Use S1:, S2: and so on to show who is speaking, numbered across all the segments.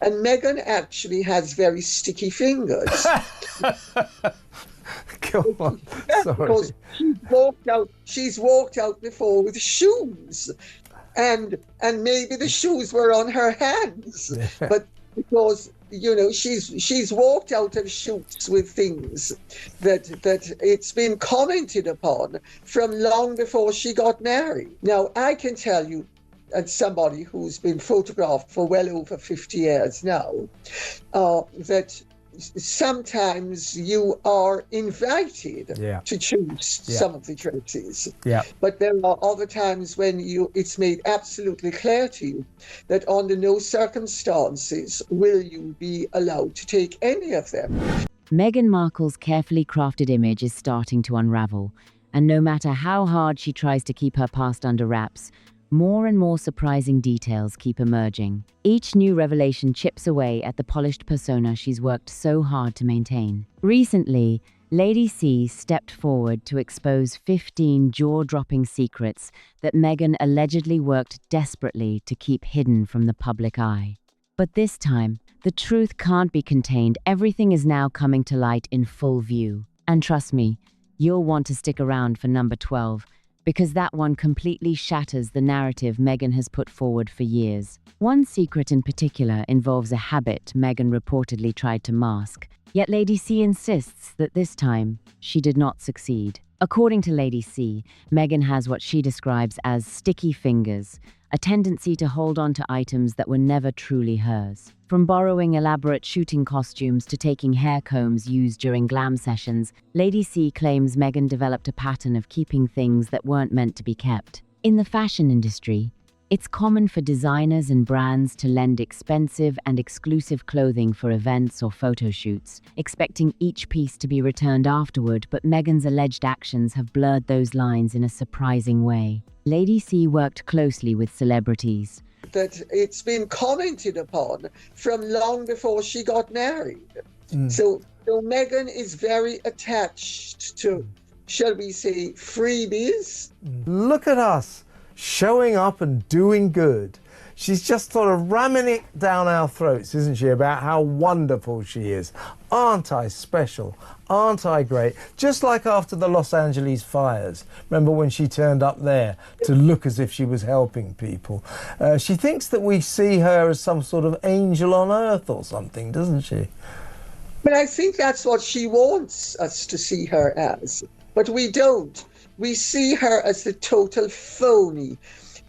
S1: And Meghan actually has very sticky fingers.
S2: Go on. Sorry.
S1: Because she's walked out before with shoes. And maybe the shoes were on her hands. But because, she's walked out of shoots with things that it's been commented upon from long before she got married. Now, I can tell you, as somebody who's been photographed for well over 50 years now, that sometimes you are invited to choose some of the dresses. But there are other times when it's made absolutely clear to you that under no circumstances will you be allowed to take any of them.
S3: Meghan Markle's carefully crafted image is starting to unravel, and no matter how hard she tries to keep her past under wraps, more and more surprising details keep emerging. Each new revelation chips away at the polished persona she's worked so hard to maintain. Recently, Lady C stepped forward to expose 15 jaw-dropping secrets that Meghan allegedly worked desperately to keep hidden from the public eye. But this time, the truth can't be contained. Everything is now coming to light in full view. And trust me, you'll want to stick around for number 12, because that one completely shatters the narrative Meghan has put forward for years. One secret in particular involves a habit Meghan reportedly tried to mask, yet Lady C insists that this time she did not succeed. According to Lady C, Meghan has what she describes as sticky fingers, a tendency to hold on to items that were never truly hers. From borrowing elaborate shooting costumes to taking hair combs used during glam sessions, Lady C claims Meghan developed a pattern of keeping things that weren't meant to be kept. In the fashion industry, it's common for designers and brands to lend expensive and exclusive clothing for events or photo shoots, expecting each piece to be returned afterward, but Meghan's alleged actions have blurred those lines in a surprising way. Lady C worked closely with celebrities.
S1: That it's been commented upon from long before she got married. So Meghan is very attached to, shall we say, freebies.
S2: Look at us, showing up and doing good. She's just sort of ramming it down our throats, isn't she, about how wonderful she is. Aren't I special? Aren't I great? Just like after the Los Angeles fires. Remember when she turned up there to look as if she was helping people? She thinks that we see her as some sort of angel on earth or something, doesn't she?
S1: But I think that's what she wants us to see her as. But we don't. We see her as the total phony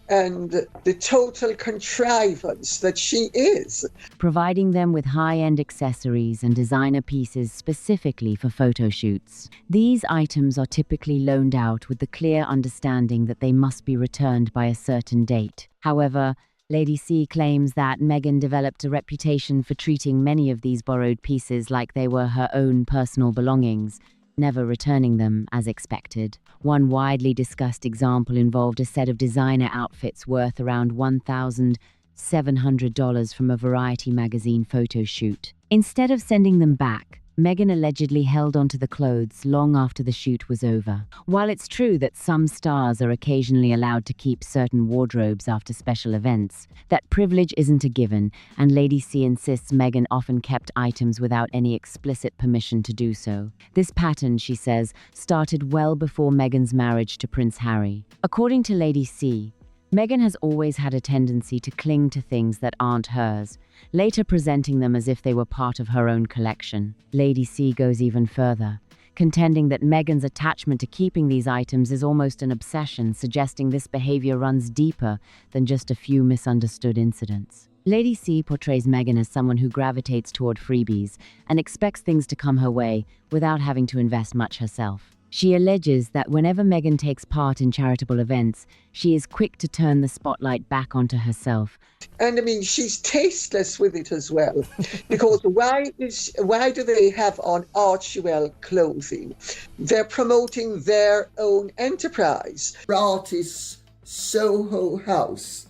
S1: and the total contrivance that she is.
S3: Providing them with high-end accessories and designer pieces specifically for photo shoots. These items are typically loaned out with the clear understanding that they must be returned by a certain date. However, Lady C claims that Meghan developed a reputation for treating many of these borrowed pieces like they were her own personal belongings, never returning them as expected. One widely discussed example involved a set of designer outfits worth around $1,700 from a Variety magazine photo shoot. Instead of sending them back, Meghan allegedly held onto the clothes long after the shoot was over. While it's true that some stars are occasionally allowed to keep certain wardrobes after special events, that privilege isn't a given, and Lady C insists Meghan often kept items without any explicit permission to do so. This pattern, she says, started well before Meghan's marriage to Prince Harry. According to Lady C, Meghan has always had a tendency to cling to things that aren't hers, later presenting them as if they were part of her own collection. Lady C goes even further, contending that Meghan's attachment to keeping these items is almost an obsession, suggesting this behavior runs deeper than just a few misunderstood incidents. Lady C portrays Meghan as someone who gravitates toward freebies and expects things to come her way without having to invest much herself. She alleges that whenever Meghan takes part in charitable events, she is quick to turn the spotlight back onto herself.
S1: And I mean, she's tasteless with it as well, because why do they have on Archewell clothing? They're promoting their own enterprise. Artist's Soho House.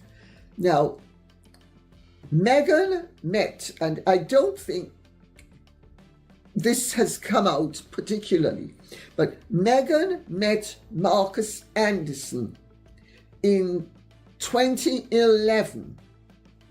S1: Now, Meghan met, and I don't think this has come out particularly, but Meghan met Marcus Anderson in 2011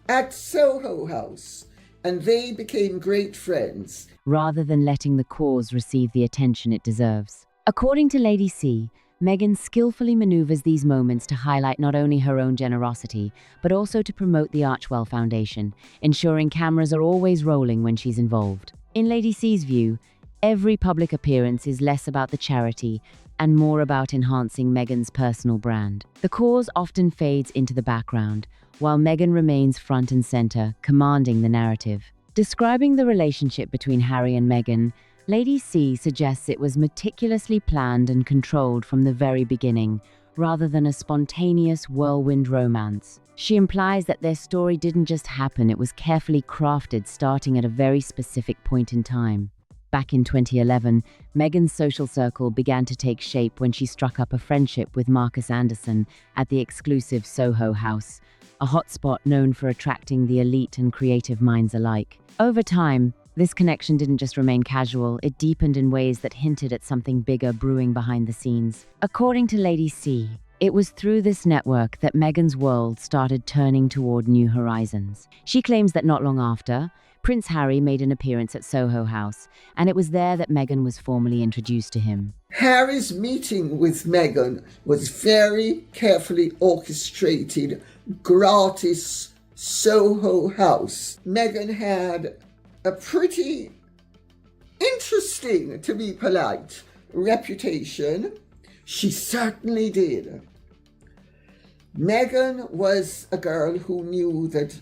S1: at Soho House and they became great friends.
S3: rather than letting the cause receive the attention it deserves. According to Lady C, Meghan skillfully maneuvers these moments to highlight not only her own generosity, but also to promote the Archwell Foundation, ensuring cameras are always rolling when she's involved. In Lady C's view, every public appearance is less about the charity and more about enhancing Meghan's personal brand. The cause often fades into the background, while Meghan remains front and center, commanding the narrative. Describing the relationship between Harry and Meghan, Lady C suggests it was meticulously planned and controlled from the very beginning, rather than a spontaneous whirlwind romance. She implies that their story didn't just happen, it was carefully crafted, starting at a very specific point in time. Back in 2011, Meghan's social circle began to take shape when she struck up a friendship with Marcus Anderson at the exclusive Soho House, a hotspot known for attracting the elite and creative minds alike. Over time, this connection didn't just remain casual, it deepened in ways that hinted at something bigger brewing behind the scenes. According to Lady C, it was through this network that Meghan's world started turning toward new horizons. She claims that not long after, Prince Harry made an appearance at Soho House, and it was there that Meghan was formally introduced to him.
S1: Harry's meeting with Meghan was very carefully orchestrated, gratis Soho House. Meghan had a pretty interesting, to be polite, reputation. She certainly did. Meghan was a girl who knew that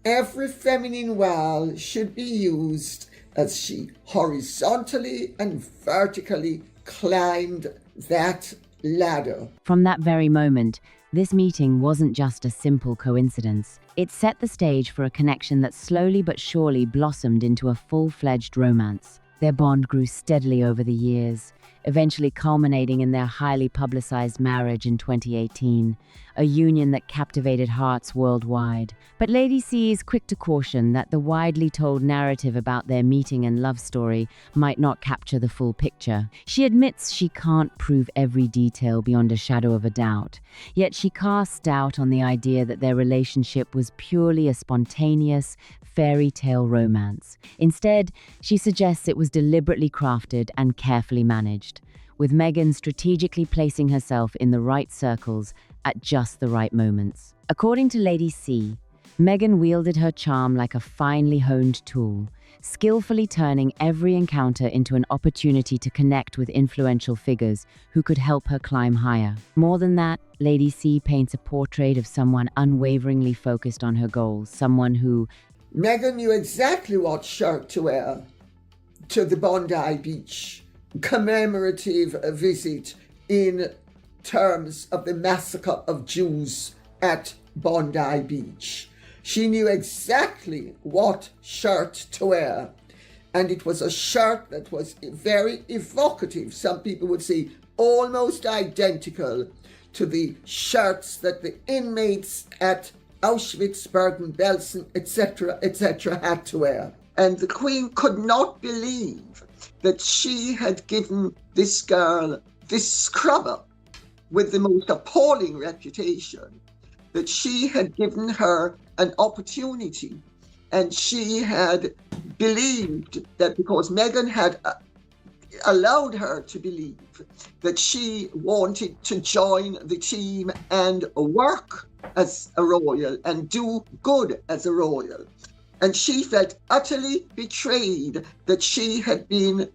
S1: every feminine wall should be used as she horizontally and vertically climbed that ladder.
S3: From that very moment, this meeting wasn't just a simple coincidence. It set the stage for a connection that slowly but surely blossomed into a full-fledged romance. Their bond grew steadily over the years, eventually culminating in their highly publicized marriage in 2018, a union that captivated hearts worldwide. But Lady C is quick to caution that the widely told narrative about their meeting and love story might not capture the full picture. She admits she can't prove every detail beyond a shadow of a doubt, yet she casts doubt on the idea that their relationship was purely a spontaneous, fairy tale romance. Instead, she suggests it was deliberately crafted and carefully managed, with Meghan strategically placing herself in the right circles at just the right moments. According to Lady C, Meghan wielded her charm like a finely honed tool, skillfully turning every encounter into an opportunity to connect with influential figures who could help her climb higher. More than that, Lady C paints a portrait of someone unwaveringly focused on her goals, someone who
S1: Meghan knew exactly what shirt to wear to the Bondi Beach commemorative visit in terms of the massacre of Jews at Bondi Beach. She knew exactly what shirt to wear, and it was a shirt that was very evocative. Some people would say almost identical to the shirts that the inmates at Auschwitz, Bergen-Belsen, etc., had to wear. And the Queen could not believe that she had given this girl, this scrubber with the most appalling reputation, that she had given her an opportunity. And she had believed that because Meghan had allowed her to believe that she wanted to join the team and work as a royal and do good as a royal. And she felt utterly betrayed that she had been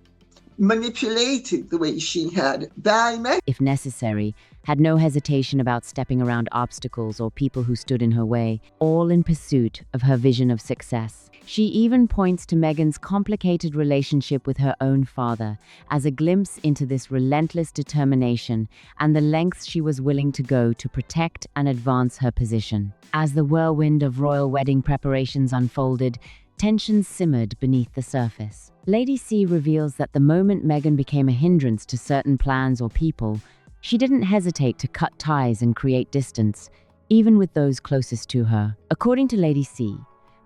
S1: manipulated the way she had by Meghan.
S3: if necessary, had no hesitation about stepping around obstacles or people who stood in her way, all in pursuit of her vision of success. She even points to Meghan's complicated relationship with her own father as a glimpse into this relentless determination and the lengths she was willing to go to protect and advance her position. As the whirlwind of royal wedding preparations unfolded, tensions simmered beneath the surface. Lady C reveals that the moment Meghan became a hindrance to certain plans or people, she didn't hesitate to cut ties and create distance, even with those closest to her. According to Lady C,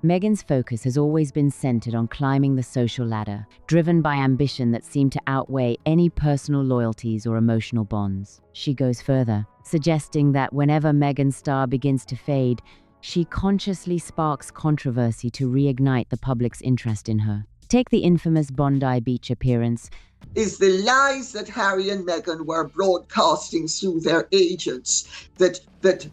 S3: Meghan's focus has always been centered on climbing the social ladder, driven by ambition that seemed to outweigh any personal loyalties or emotional bonds. She goes further, suggesting that whenever Meghan's star begins to fade, She consciously sparks controversy to reignite the public's interest in her. Take the infamous Bondi Beach appearance.
S1: Is the lies that Harry and Meghan were broadcasting through their agents, that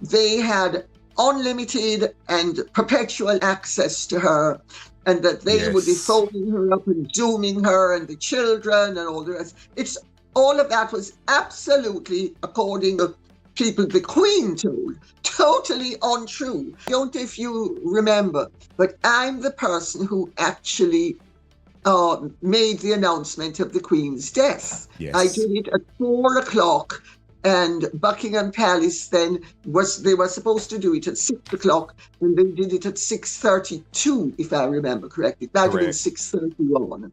S1: they had unlimited and perpetual access to her, and that they would be phoning her up and dooming her and the children and all the rest. It's all of that was absolutely, according to people the Queen told, totally untrue. I don't know if you remember, but I'm the person who actually made the announcement of the Queen's death.
S4: Yes.
S1: I did it at 4:00, and Buckingham Palace then they were supposed to do it at 6:00, and they did it at 6:32, if I remember correctly. It might have been 6:31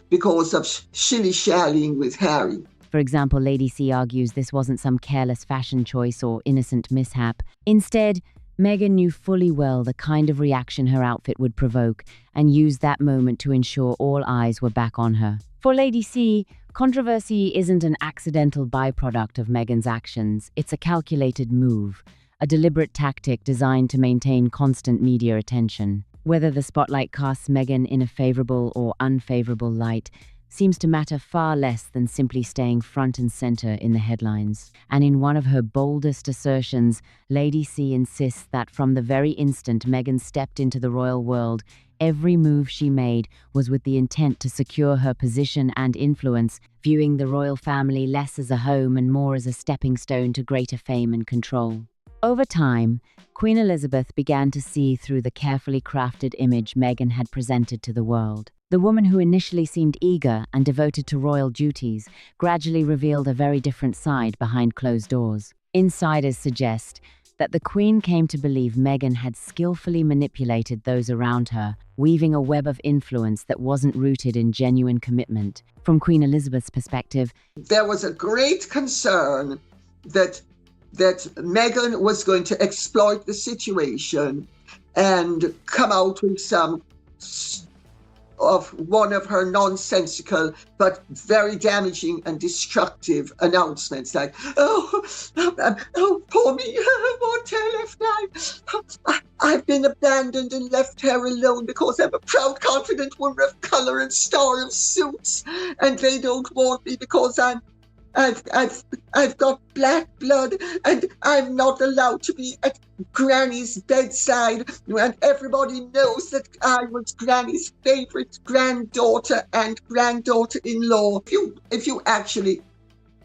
S1: because of shilly-shallying with Harry.
S3: For example, Lady C argues this wasn't some careless fashion choice or innocent mishap. Instead, Meghan knew fully well the kind of reaction her outfit would provoke and used that moment to ensure all eyes were back on her. For Lady C, controversy isn't an accidental byproduct of Meghan's actions. It's a calculated move, a deliberate tactic designed to maintain constant media attention. Whether the spotlight casts Meghan in a favorable or unfavorable light seems to matter far less than simply staying front and center in the headlines. And in one of her boldest assertions, Lady C insists that from the very instant Meghan stepped into the royal world, every move she made was with the intent to secure her position and influence, viewing the royal family less as a home and more as a stepping stone to greater fame and control. Over time, Queen Elizabeth began to see through the carefully crafted image Meghan had presented to the world. The woman who initially seemed eager and devoted to royal duties gradually revealed a very different side behind closed doors. Insiders suggest that the Queen came to believe Meghan had skillfully manipulated those around her, weaving a web of influence that wasn't rooted in genuine commitment. From Queen Elizabeth's perspective,
S1: there was a great concern that Meghan was going to exploit the situation and come out with one of her nonsensical but very damaging and destructive announcements, like, oh, poor me, won't her left eye. I've been abandoned and left her alone because I'm a proud, confident woman of colour and star of suits, and they don't want me because I've got black blood and I'm not allowed to be at Granny's bedside, and everybody knows that I was Granny's favourite granddaughter and granddaughter-in-law. If you actually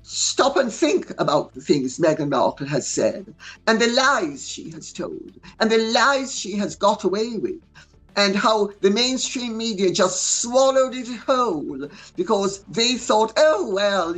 S1: stop and think about the things Meghan Markle has said and the lies she has told and the lies she has got away with, and how the mainstream media just swallowed it whole because they thought, oh, well,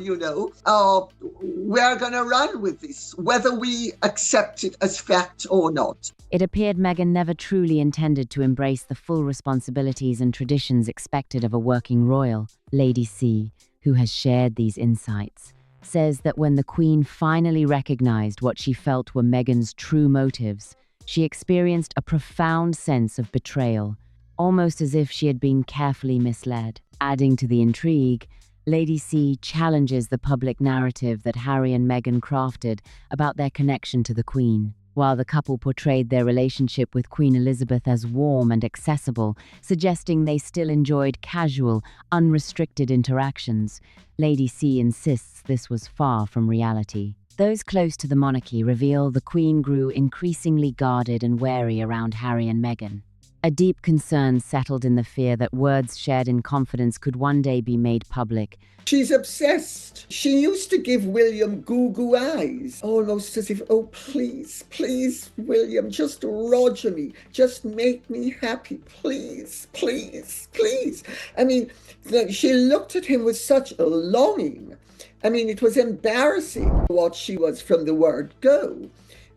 S1: we're going to run with this, whether we accept it as fact or not.
S3: it appeared Meghan never truly intended to embrace the full responsibilities and traditions expected of a working royal. Lady C, who has shared these insights, says that when the Queen finally recognized what she felt were Meghan's true motives, she experienced a profound sense of betrayal, almost as if she had been carefully misled. Adding to the intrigue, Lady C challenges the public narrative that Harry and Meghan crafted about their connection to the Queen. While the couple portrayed their relationship with Queen Elizabeth as warm and accessible, suggesting they still enjoyed casual, unrestricted interactions, Lady C insists this was far from reality. Those close to the monarchy reveal the Queen grew increasingly guarded and wary around Harry and Meghan. A deep concern settled in the fear that words shared in confidence could one day be made public.
S1: She's obsessed. She used to give William goo-goo eyes, almost as if, oh, please, please, William, just roger me. Just make me happy. Please, please, please. I mean, she looked at him with such a longing. I mean, it was embarrassing what she was from the word go.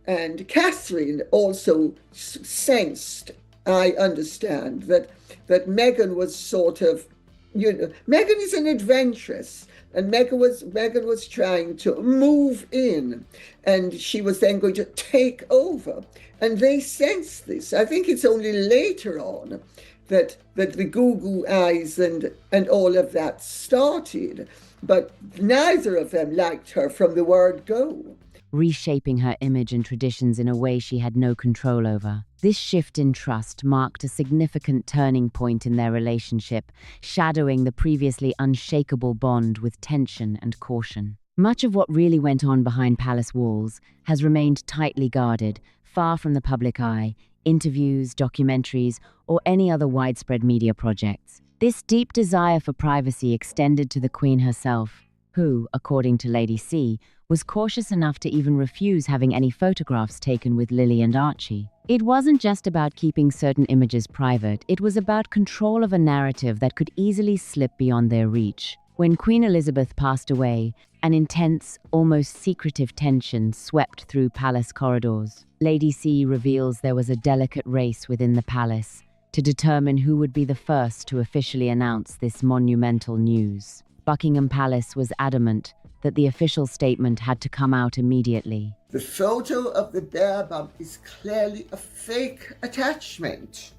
S1: And Catherine also sensed, I understand, that Meghan was sort of, Meghan is an adventuress, and Meghan was trying to move in, and she was then going to take over. And they sensed this. I think it's only later on that the goo-goo eyes and all of that started. But neither of them liked her from the word go.
S3: reshaping her image and traditions in a way she had no control over. This shift in trust marked a significant turning point in their relationship, shadowing the previously unshakable bond with tension and caution. Much of what really went on behind palace walls has remained tightly guarded, far from the public eye, interviews, documentaries, or any other widespread media projects. This deep desire for privacy extended to the Queen herself, who, according to Lady C, was cautious enough to even refuse having any photographs taken with Lily and Archie. It wasn't just about keeping certain images private, it was about control of a narrative that could easily slip beyond their reach. When Queen Elizabeth passed away, an intense, almost secretive tension swept through palace corridors. Lady C reveals there was a delicate race within the palace to determine who would be the first to officially announce this monumental news. Buckingham Palace was adamant that the official statement had to come out immediately.
S1: The photo of the bear bump is clearly a fake attachment.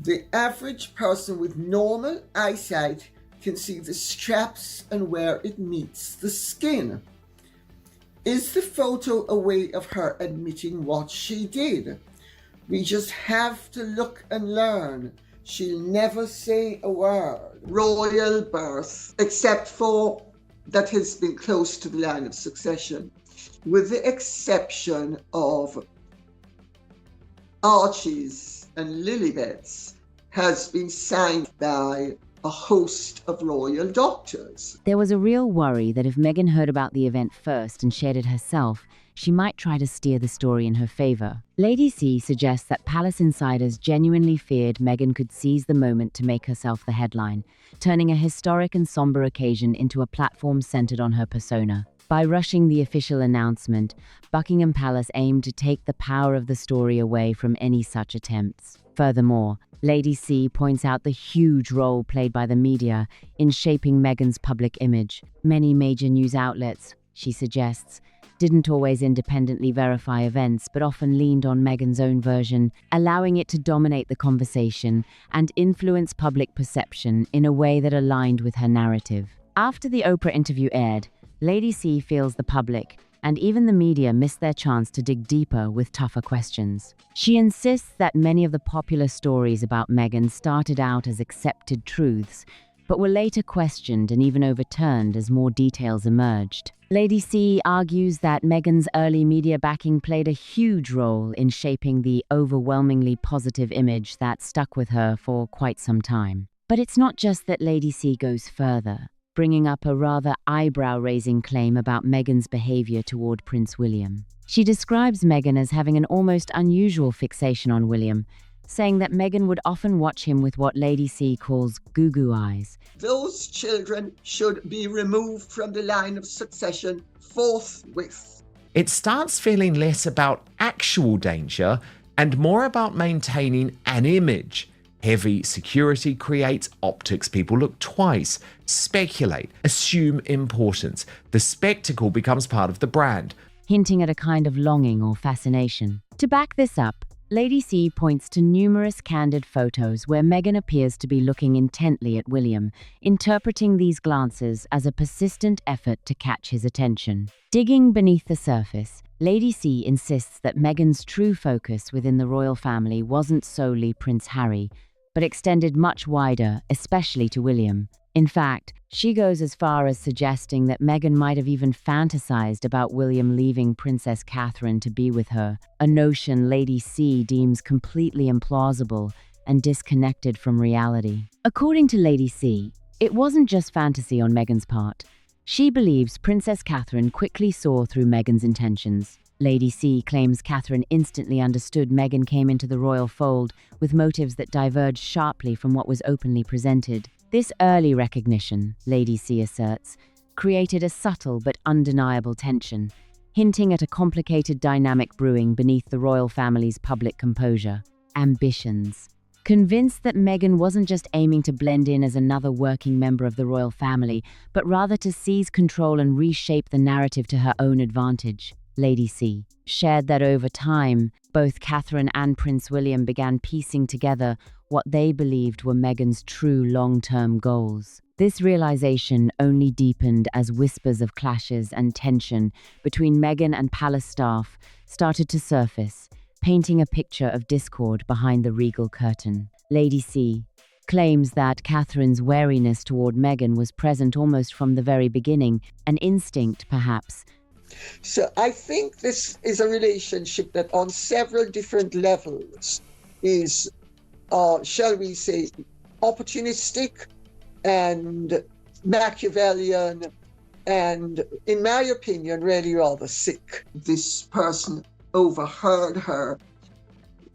S1: The average person with normal eyesight can see the straps and where it meets the skin. Is the photo a way of her admitting what she did? We just have to look and learn. She'll never say a word. Royal birth, except for that has been close to the line of succession, with the exception of Archie's and Lilibet's, has been signed by a host of royal doctors.
S3: There was a real worry that if Meghan heard about the event first and shared it herself, she might try to steer the story in her favor. Lady C suggests that palace insiders genuinely feared Meghan could seize the moment to make herself the headline, turning a historic and somber occasion into a platform centered on her persona. By rushing the official announcement, Buckingham Palace aimed to take the power of the story away from any such attempts. Furthermore, Lady C points out the huge role played by the media in shaping Meghan's public image. Many major news outlets, she suggests, didn't always independently verify events, but often leaned on Meghan's own version, allowing it to dominate the conversation and influence public perception in a way that aligned with her narrative. After the Oprah interview aired, Lady C feels the public, and even the media, missed their chance to dig deeper with tougher questions. She insists that many of the popular stories about Meghan started out as accepted truths, but were later questioned and even overturned as more details emerged. Lady C argues that Meghan's early media backing played a huge role in shaping the overwhelmingly positive image that stuck with her for quite some time. But it's not just that Lady C goes further, bringing up a rather eyebrow-raising claim about Meghan's behavior toward Prince William. She describes Meghan as having an almost unusual fixation on William, saying that Meghan would often watch him with what Lady C calls goo-goo eyes.
S1: Those children should be removed from the line of succession forthwith.
S4: It starts feeling less about actual danger and more about maintaining an image. Heavy security creates optics. People look twice, speculate, assume importance. The spectacle becomes part of the brand,
S3: hinting at a kind of longing or fascination. To back this up, Lady C points to numerous candid photos where Meghan appears to be looking intently at William, interpreting these glances as a persistent effort to catch his attention. Digging beneath the surface, Lady C insists that Meghan's true focus within the royal family wasn't solely Prince Harry, but extended much wider, especially to William. In fact, she goes as far as suggesting that Meghan might have even fantasized about William leaving Princess Catherine to be with her, a notion Lady C deems completely implausible and disconnected from reality. According to Lady C, it wasn't just fantasy on Meghan's part. She believes Princess Catherine quickly saw through Meghan's intentions. Lady C claims Catherine instantly understood Meghan came into the royal fold with motives that diverged sharply from what was openly presented. This early recognition, Lady C asserts, created a subtle but undeniable tension, hinting at a complicated dynamic brewing beneath the royal family's public composure. Ambitions. Convinced that Meghan wasn't just aiming to blend in as another working member of the royal family, but rather to seize control and reshape the narrative to her own advantage, Lady C shared that over time, both Catherine and Prince William began piecing together what they believed were Meghan's true long-term goals. This realization only deepened as whispers of clashes and tension between Meghan and palace staff started to surface, painting a picture of discord behind the regal curtain. Lady C claims that Catherine's wariness toward Meghan was present almost from the very beginning, an instinct, perhaps.
S1: So I think this is a relationship that on several different levels is, shall we say, opportunistic and Machiavellian, and in my opinion, really rather sick. This person overheard her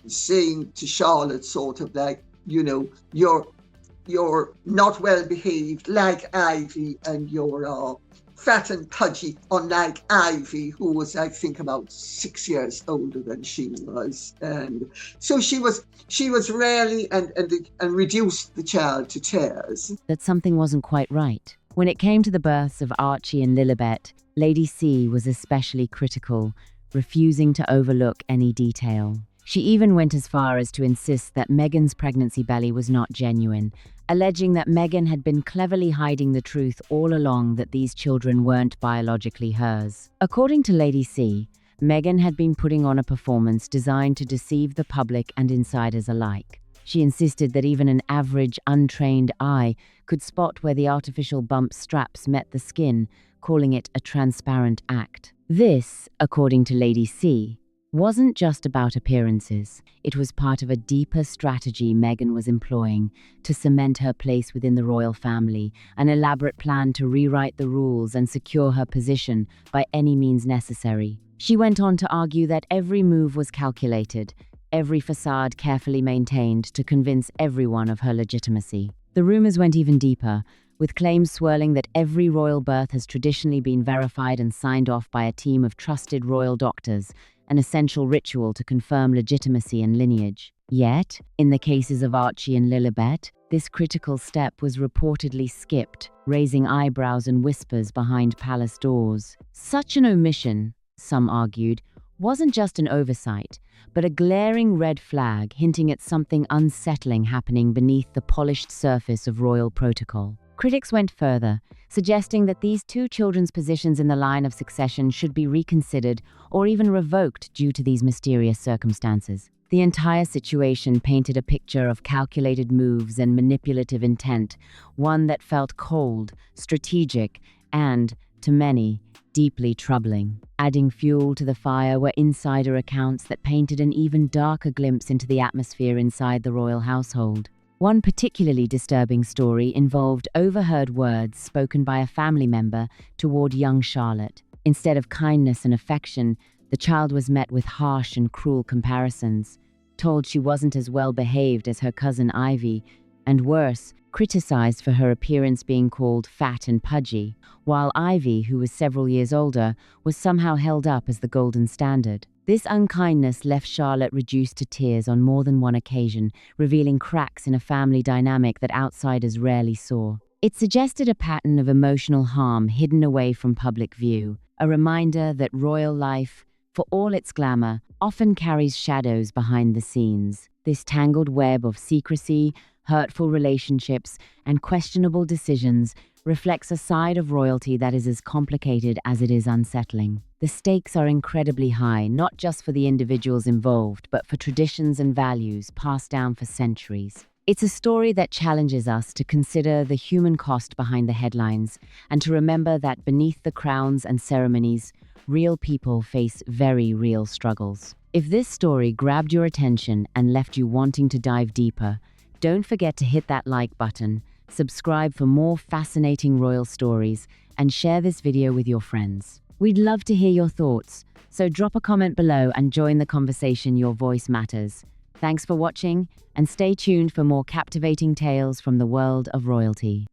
S1: saying to Charlotte sort of like, you know, you're not well behaved like Ivy, and you're fat and pudgy, unlike Ivy, who was, I think, about 6 years older than she was. And so she was rarely and reduced the child to tears.
S3: That something wasn't quite right. When it came to the births of Archie and Lilibet, Lady C was especially critical, refusing to overlook any detail. She even went as far as to insist that Meghan's pregnancy belly was not genuine, alleging that Meghan had been cleverly hiding the truth all along that these children weren't biologically hers. According to Lady C, Meghan had been putting on a performance designed to deceive the public and insiders alike. She insisted that even an average, untrained eye could spot where the artificial bump straps met the skin, calling it a transparent act. This, according to Lady C, wasn't just about appearances. It was part of a deeper strategy Meghan was employing to cement her place within the royal family, an elaborate plan to rewrite the rules and secure her position by any means necessary. She went on to argue that every move was calculated, every facade carefully maintained to convince everyone of her legitimacy. The rumors went even deeper, with claims swirling that every royal birth has traditionally been verified and signed off by a team of trusted royal doctors, an essential ritual to confirm legitimacy and lineage. Yet, in the cases of Archie and Lilibet, this critical step was reportedly skipped, raising eyebrows and whispers behind palace doors. Such an omission, some argued, wasn't just an oversight, but a glaring red flag hinting at something unsettling happening beneath the polished surface of royal protocol. Critics went further, suggesting that these two children's positions in the line of succession should be reconsidered or even revoked due to these mysterious circumstances. The entire situation painted a picture of calculated moves and manipulative intent, one that felt cold, strategic, and, to many, deeply troubling. Adding fuel to the fire were insider accounts that painted an even darker glimpse into the atmosphere inside the royal household. One particularly disturbing story involved overheard words spoken by a family member toward young Charlotte. Instead of kindness and affection, the child was met with harsh and cruel comparisons, told she wasn't as well behaved as her cousin Ivy, and worse, criticized for her appearance being called fat and pudgy, while Ivy, who was several years older, was somehow held up as the golden standard. This unkindness left Charlotte reduced to tears on more than one occasion, revealing cracks in a family dynamic that outsiders rarely saw. It suggested a pattern of emotional harm hidden away from public view, a reminder that royal life, for all its glamour, often carries shadows behind the scenes. This tangled web of secrecy, hurtful relationships, and questionable decisions reflects a side of royalty that is as complicated as it is unsettling. The stakes are incredibly high, not just for the individuals involved, but for traditions and values passed down for centuries. It's a story that challenges us to consider the human cost behind the headlines and to remember that beneath the crowns and ceremonies, real people face very real struggles. If this story grabbed your attention and left you wanting to dive deeper, don't forget to hit that like button, subscribe for more fascinating royal stories, and share this video with your friends. We'd love to hear your thoughts, so drop a comment below and join the conversation. Your voice matters. Thanks for watching, and stay tuned for more captivating tales from the world of royalty.